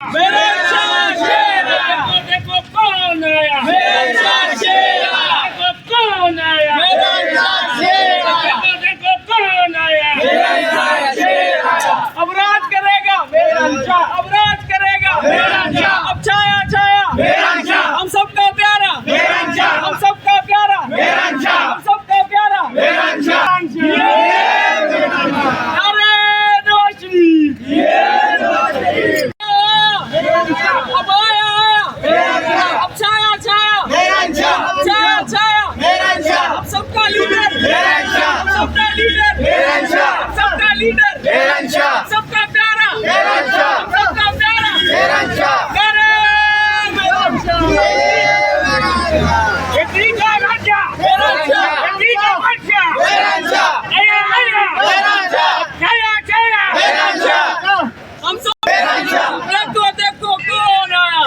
मेरा शेरा देखो कौन आया, मेरा शेरा देखो कौन आया, मेरा शेरा देखो कौन आया, मेरा शेरा अब राज करेगा मेरा शाह, अब राज करेगा मेरा शाह, अब छाया छाया मेरा शाह, हम सबका प्यारा मेरा शाह, हम सबका प्यारा मेरा शाह, हम सबका प्यारा मेरा शाह। अरे नवाज़ी अब आया अब छाया छाया छाया छाया अब सबका लीडर हम सबका लीडर हम सबका लीडर सबका प्यारा हम सबका प्यारा अरे का राजा का बादशाह आया आया छाया छाया हम सब देखो देखो कौन आया,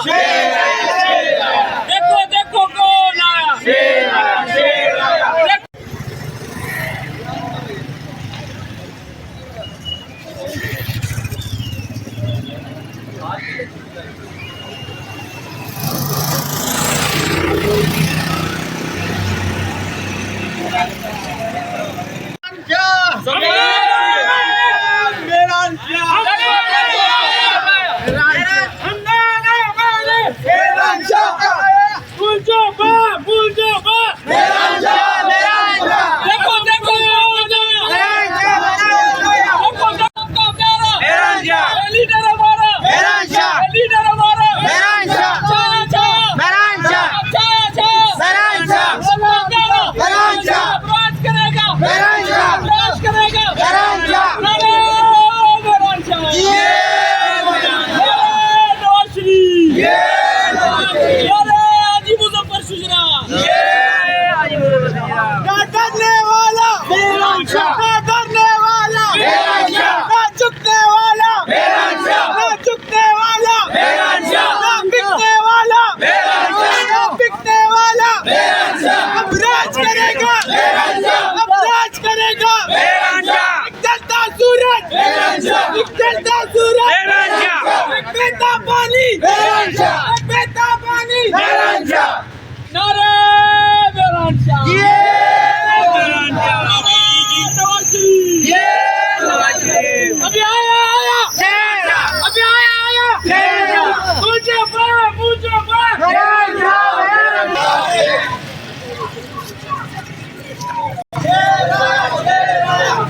देखो देखो कौन आया,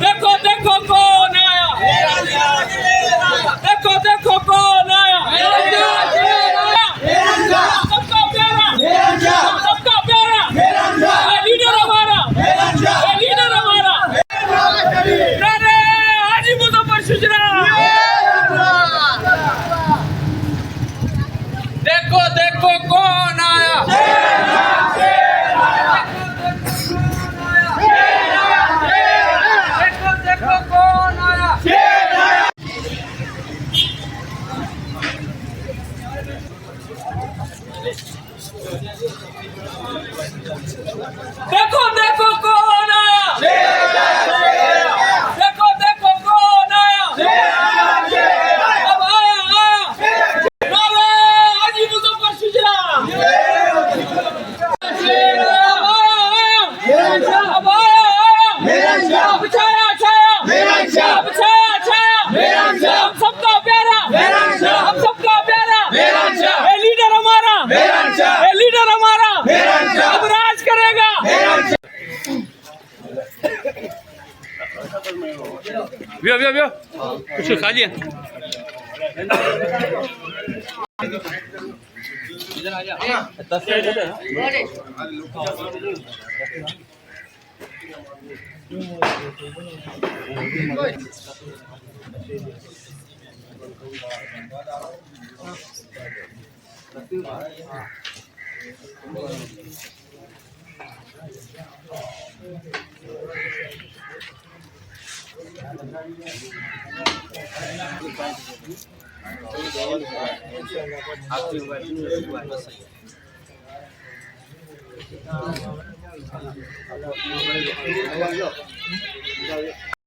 देखो देखो कौन आया, देखो देखो कौन आया, सबका प्यारा सबका प्यारा लीडर हमारा लीडर हमारा अरे हाजी मुजफ्फर शुजरा। देखो देखो कौन आया, देखो देखो कौन आया, देखो देखो कौन आया, अब आया आया हाजी मुजफ्फर शुजरा। अब आया आया अब छाया छाया अब छाया छाया हम सबका प्यारा हम सबका प्यारा लीडर हमारा लीडर हमारा अब राज करेगा। व्यो कुछ खा लिया इधर आ जा 10 आपकी